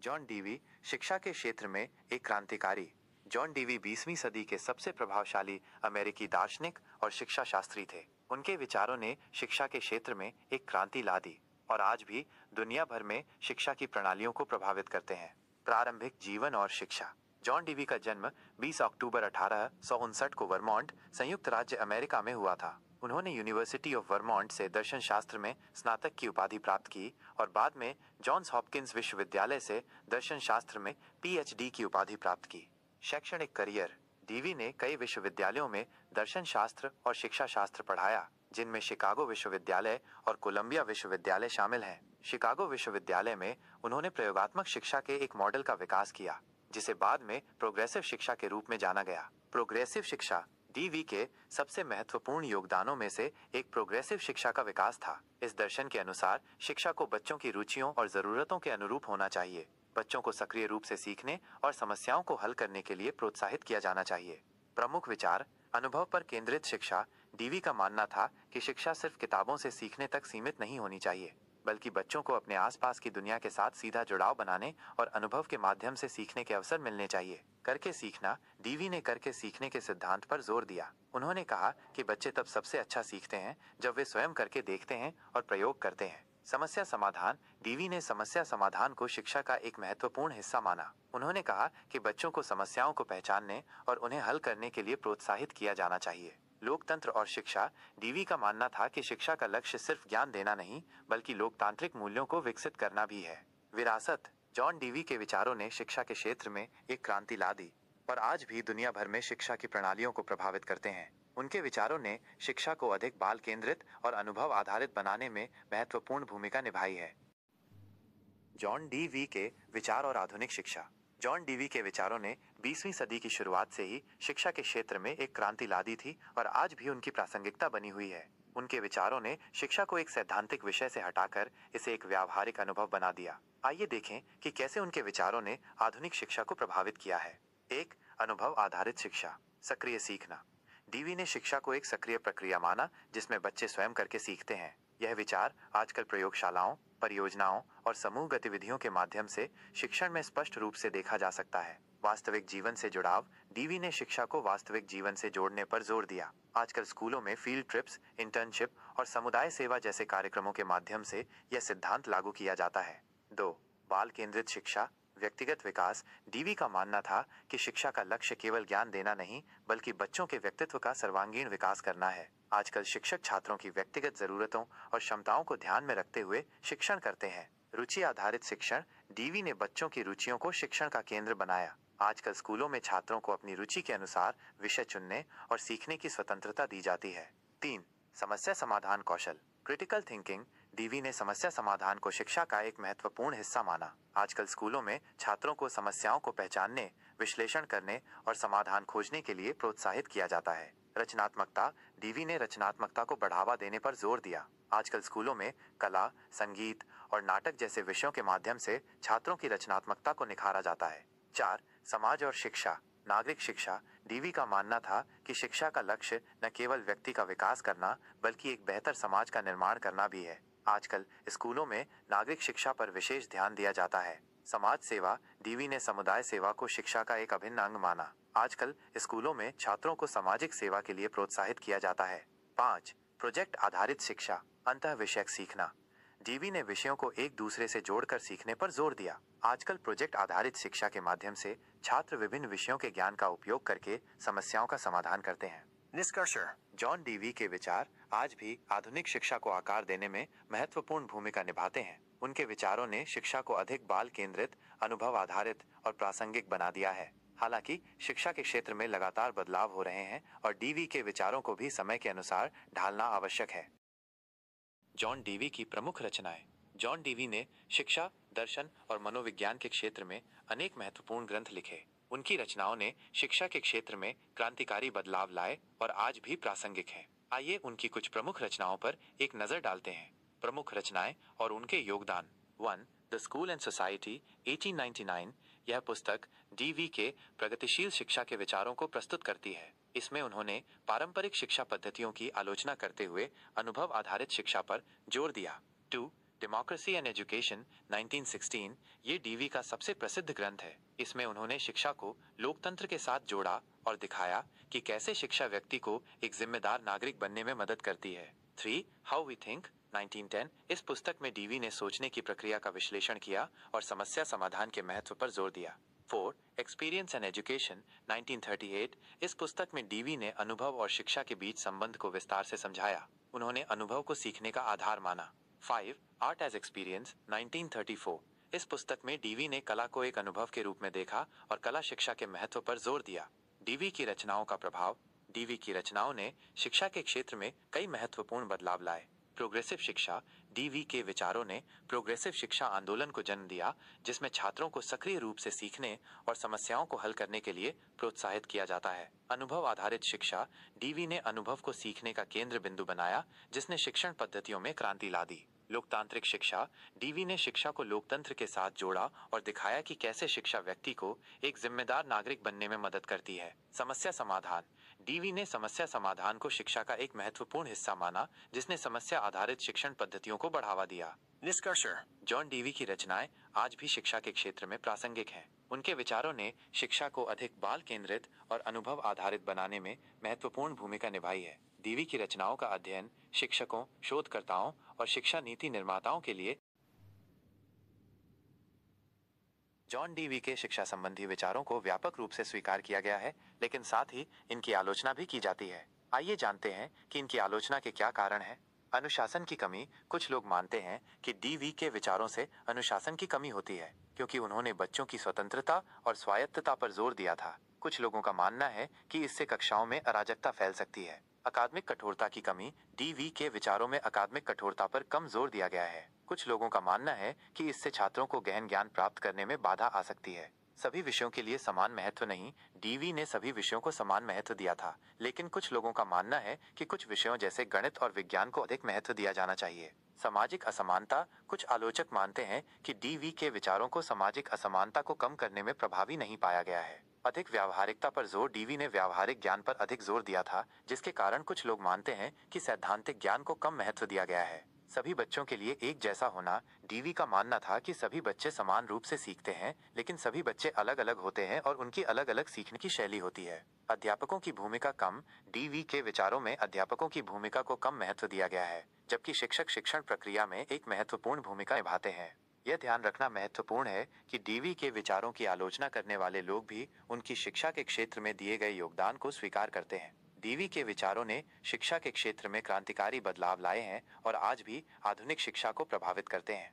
John Dewey शिक्षा के क्षेत्र में एक क्रांतिकारी। जॉन डीवी 20वीं सदी के सबसे प्रभावशाली अमेरिकी दार्शनिक और शिक्षा शास्त्री थे। उनके विचारों ने शिक्षा के क्षेत्र में एक क्रांति ला दी और आज भी दुनिया भर में शिक्षा की प्रणालियों को प्रभावित करते हैं। प्रारंभिक जीवन और शिक्षा। जॉन डीवी का जन्म 20 अक्टूबर 1859 को वर्मोंट, संयुक्त राज्य अमेरिका में हुआ था। उन्होंने यूनिवर्सिटी ऑफ वर्मोंट से दर्शन शास्त्र में स्नातक की उपाधि प्राप्त की और बाद में जॉन्स हॉपकिंस विश्वविद्यालय से दर्शन शास्त्र में पीएचडी की उपाधि प्राप्त की। शैक्षणिक करियर। डीवी ने कई विश्वविद्यालयों में दर्शन शास्त्र और शिक्षा शास्त्र पढ़ाया, जिनमें शिकागो विश्वविद्यालय और कोलंबिया विश्वविद्यालय शामिल हैं। शिकागो विश्वविद्यालय में उन्होंने प्रयोगात्मक शिक्षा के एक मॉडल का विकास किया, जिसे बाद में प्रोग्रेसिव शिक्षा के रूप में जाना गया। प्रोग्रेसिव शिक्षा डीवी के सबसे महत्वपूर्ण योगदानों में से एक प्रोग्रेसिव शिक्षा का विकास था। इस दर्शन के अनुसार शिक्षा को बच्चों की रुचियों और जरूरतों के अनुरूप होना चाहिए। बच्चों को सक्रिय रूप से सीखने और समस्याओं को हल करने के लिए प्रोत्साहित किया जाना चाहिए। प्रमुख विचार। अनुभव पर केंद्रित शिक्षा। डीवी का मानना था कि शिक्षा सिर्फ किताबों से सीखने तक सीमित नहीं होनी चाहिए, बल्कि बच्चों को अपने आसपास की दुनिया के साथ सीधा जुड़ाव बनाने और अनुभव के माध्यम से सीखने के अवसर मिलने चाहिए। करके सीखना। डीवी ने करके सीखने के सिद्धांत पर जोर दिया। उन्होंने कहा कि बच्चे तब सबसे अच्छा सीखते हैं जब वे स्वयं करके देखते हैं और प्रयोग करते हैं। समस्या समाधान। डीवी ने समस्या समाधान को शिक्षा का एक महत्वपूर्ण हिस्सा माना। उन्होंने कहा कि बच्चों को समस्याओं को पहचानने और उन्हें हल करने के लिए प्रोत्साहित किया जाना चाहिए। लोकतंत्र और शिक्षा। डीवी का मानना था कि शिक्षा का लक्ष्य सिर्फ ज्ञान देना नहीं, बल्कि लोकतांत्रिक मूल्यों को विकसित करना भी है। विरासत। जॉन डीवी के विचारों ने शिक्षा के क्षेत्र में एक क्रांति ला दी और आज भी दुनिया भर में शिक्षा की प्रणालियों को प्रभावित करते हैं। उनके विचारों ने शिक्षा को अधिक बाल केंद्रित और अनुभव आधारित बनाने में महत्वपूर्ण भूमिका निभाई है। जॉन डीवी के विचार और आधुनिक शिक्षा। जॉन डीवी के विचारों ने 20वीं सदी की शुरुआत से ही शिक्षा के क्षेत्र में एक क्रांति ला दी थी और आज भी उनकी प्रासंगिकता बनी हुई है। उनके विचारों ने शिक्षा को एक सैद्धांतिक विषय से हटाकर इसे एक व्यावहारिक अनुभव बना दिया। आइए देखें कि कैसे उनके विचारों ने आधुनिक शिक्षा को प्रभावित किया है। एक, अनुभव आधारित शिक्षा। सक्रिय सीखना। डीवी ने शिक्षा को एक सक्रिय प्रक्रिया माना, जिसमें बच्चे स्वयं करके सीखते हैं। यह विचार आजकल प्रयोगशालाओं, परियोजनाओं और समूह गतिविधियों के माध्यम से शिक्षण में स्पष्ट रूप से देखा जा सकता है। वास्तविक जीवन से जुड़ाव। डीवी ने शिक्षा को वास्तविक जीवन से जोड़ने पर जोर दिया। आजकल स्कूलों में फील्ड ट्रिप्स, इंटर्नशिप और समुदाय सेवा जैसे कार्यक्रमों के माध्यम से यह सिद्धांत लागू किया जाता है। 2, बाल केंद्रित शिक्षा, व्यक्तिगत विकास। डीवी का मानना था कि शिक्षा का लक्ष्य केवल ज्ञान देना नहीं, बल्कि बच्चों के व्यक्तित्व का सर्वांगीण विकास करना है। आजकल शिक्षक छात्रों की व्यक्तिगत जरूरतों और क्षमताओं को ध्यान में रखते हुए शिक्षण करते हैं। रुचि आधारित शिक्षण। डीवी ने बच्चों की रुचियों को शिक्षण का केंद्र बनाया। आजकल स्कूलों में छात्रों को अपनी रुचि के अनुसार विषय चुनने और सीखने की स्वतंत्रता दी जाती है। 3, समस्या समाधान कौशल, क्रिटिकल थिंकिंग। डीवी ने समस्या समाधान को शिक्षा का एक महत्वपूर्ण हिस्सा माना। आजकल स्कूलों में छात्रों को समस्याओं को पहचानने, विश्लेषण करने और समाधान खोजने के लिए प्रोत्साहित किया जाता है। रचनात्मकता। डीवी ने रचनात्मकता को बढ़ावा देने पर जोर दिया। आजकल स्कूलों में कला, संगीत और नाटक जैसे विषयों के माध्यम से छात्रों की रचनात्मकता को निखारा जाता है। 4, समाज और शिक्षा, नागरिक शिक्षा। डीवी का मानना था कि शिक्षा का लक्ष्य न केवल व्यक्ति का विकास करना, बल्कि एक बेहतर समाज का निर्माण करना भी है। आजकल स्कूलों में नागरिक शिक्षा पर विशेष ध्यान दिया जाता है। समाज सेवा। डीवी ने समुदाय सेवा को शिक्षा का एक अभिन्न अंग माना। आजकल स्कूलों में छात्रों को सामाजिक सेवा के लिए प्रोत्साहित किया जाता है। 5, प्रोजेक्ट आधारित शिक्षा, अंतः विषयक सीखना। डीवी ने विषयों को एक दूसरे से जोड़कर सीखने पर जोर दिया। आजकल प्रोजेक्ट आधारित शिक्षा के माध्यम से छात्र विभिन्न विषयों के ज्ञान का उपयोग करके समस्याओं का समाधान करते हैं। निष्कर्ष। जॉन डीवी के विचार आज भी आधुनिक शिक्षा को आकार देने में महत्वपूर्ण भूमिका निभाते हैं। उनके विचारों ने शिक्षा को अधिक बाल केंद्रित, अनुभव आधारित और प्रासंगिक बना दिया है। हालांकि शिक्षा के क्षेत्र में लगातार बदलाव हो रहे हैं और डीवी के विचारों को भी समय के अनुसार ढालना आवश्यक है। जॉन डीवी की प्रमुख रचनाएं। जॉन डीवी ने शिक्षा, दर्शन और मनोविज्ञान के क्षेत्र में अनेक महत्वपूर्ण ग्रंथ लिखे। उनकी रचनाओं ने शिक्षा के क्षेत्र में क्रांतिकारी बदलाव लाए और आज भी प्रासंगिक हैं। आइए उनकी कुछ प्रमुख रचनाओं पर एक नजर डालते हैं। प्रमुख रचनाएं और उनके योगदान। 1, द स्कूल एंड सोसाइटी, 1899। यह पुस्तक डीवी के प्रगतिशील शिक्षा के विचारों को प्रस्तुत करती है। इसमें उन्होंने पारंपरिक शिक्षा पद्धतियों की आलोचना करते हुए अनुभव आधारित शिक्षा पर जोर दिया। 2, डेमोक्रेसी एंड एजुकेशन 1916 ये डीवी का सबसे प्रसिद्ध ग्रंथ है। इसमें उन्होंने शिक्षा को लोकतंत्र के साथ जोड़ा और दिखाया कि कैसे शिक्षा व्यक्ति को एक जिम्मेदार नागरिक बनने में मदद करती है। 3. हाउ वी थिंक 1910 इस पुस्तक में डीवी ने सोचने की प्रक्रिया का विश्लेषण किया और समस्या समाधान के महत्व पर जोर दिया। 4. एक्सपीरियंस एंड एजुकेशन 1938 इस पुस्तक में डीवी ने अनुभव और शिक्षा के बीच संबंध को विस्तार से समझाया। उन्होंने अनुभव को सीखने का आधार माना। 5. आर्ट एज एक्सपीरियंस 1934 इस पुस्तक में डीवी ने कला को एक अनुभव के रूप में देखा और कला शिक्षा के महत्व पर जोर दिया। डीवी की रचनाओं का प्रभाव डीवी की रचनाओं ने शिक्षा के क्षेत्र में कई महत्वपूर्ण बदलाव लाए। प्रोग्रेसिव शिक्षा डीवी के विचारों ने प्रोग्रेसिव शिक्षा आंदोलन को जन्म दिया, जिसमें छात्रों को सक्रिय रूप से सीखने और समस्याओं को हल करने के लिए प्रोत्साहित किया जाता है। अनुभव आधारित शिक्षा डीवी ने अनुभव को सीखने का केंद्र बिंदु बनाया, जिसने शिक्षण पद्धतियों में क्रांति ला दी। लोकतांत्रिक शिक्षा डीवी ने शिक्षा को लोकतंत्र के साथ जोड़ा और दिखाया कि कैसे शिक्षा व्यक्ति को एक जिम्मेदार नागरिक बनने में मदद करती है। समस्या समाधान डीवी ने समस्या समाधान को शिक्षा का एक महत्वपूर्ण हिस्सा माना, जिसने समस्या आधारित शिक्षण पद्धतियों को बढ़ावा दिया। निष्कर्ष जॉन डीवी की रचनाएं आज भी शिक्षा के क्षेत्र में प्रासंगिक हैं। उनके विचारों ने शिक्षा को अधिक बाल केंद्रित और अनुभव आधारित बनाने में महत्वपूर्ण भूमिका निभाई है। डीवी की रचनाओं का अध्ययन शिक्षकों, शोधकर्ताओं और शिक्षा नीति निर्माताओं के लिए जॉन डीवी के शिक्षा संबंधी विचारों को व्यापक रूप से स्वीकार किया गया है, लेकिन साथ ही इनकी आलोचना भी की जाती है। आइए जानते हैं कि इनकी आलोचना के क्या कारण हैं। अनुशासन की कमी कुछ लोग मानते हैं कि डीवी के विचारों से अनुशासन की कमी होती है, क्योंकि उन्होंने बच्चों की स्वतंत्रता और स्वायत्तता पर जोर दिया था। कुछ लोगों का मानना है कि इससे कक्षाओं में अराजकता फैल सकती है। अकादमिक कठोरता की कमी डीवी के विचारों में अकादमिक कठोरता पर कम जोर दिया गया है। कुछ लोगों का मानना है कि इससे छात्रों को गहन ज्ञान प्राप्त करने में बाधा आ सकती है। सभी विषयों के लिए समान महत्व नहीं डीवी ने सभी विषयों को समान महत्व दिया था, लेकिन कुछ लोगों का मानना है कि कुछ विषयों जैसे गणित और विज्ञान को अधिक महत्व दिया जाना चाहिए। सामाजिक असमानता कुछ आलोचक मानते हैं कि डीवी के विचारों को सामाजिक असमानता को कम करने में प्रभावी नहीं पाया गया है। अधिक व्यावहारिकता पर जोर डीवी ने व्यावहारिक ज्ञान पर अधिक जोर दिया था, जिसके कारण कुछ लोग मानते हैं कि सैद्धांतिक ज्ञान को कम महत्व दिया गया है। सभी बच्चों के लिए एक जैसा होना डीवी का मानना था कि सभी बच्चे समान रूप से सीखते हैं, लेकिन सभी बच्चे अलग अलग होते हैं और उनकी अलग अलग सीखने की शैली होती है। अध्यापकों की भूमिका कम डीवी के विचारों में अध्यापकों की भूमिका को कम महत्व दिया गया है, जबकि शिक्षक शिक्षण प्रक्रिया में एक महत्वपूर्ण भूमिका निभाते हैं। यह ध्यान रखना महत्वपूर्ण है कि डीवी के विचारों की आलोचना करने वाले लोग भी उनकी शिक्षा के क्षेत्र में दिए गए योगदान को स्वीकार करते हैं। डीवी के विचारों ने शिक्षा के क्षेत्र में क्रांतिकारी बदलाव लाए हैं और आज भी आधुनिक शिक्षा को प्रभावित करते हैं।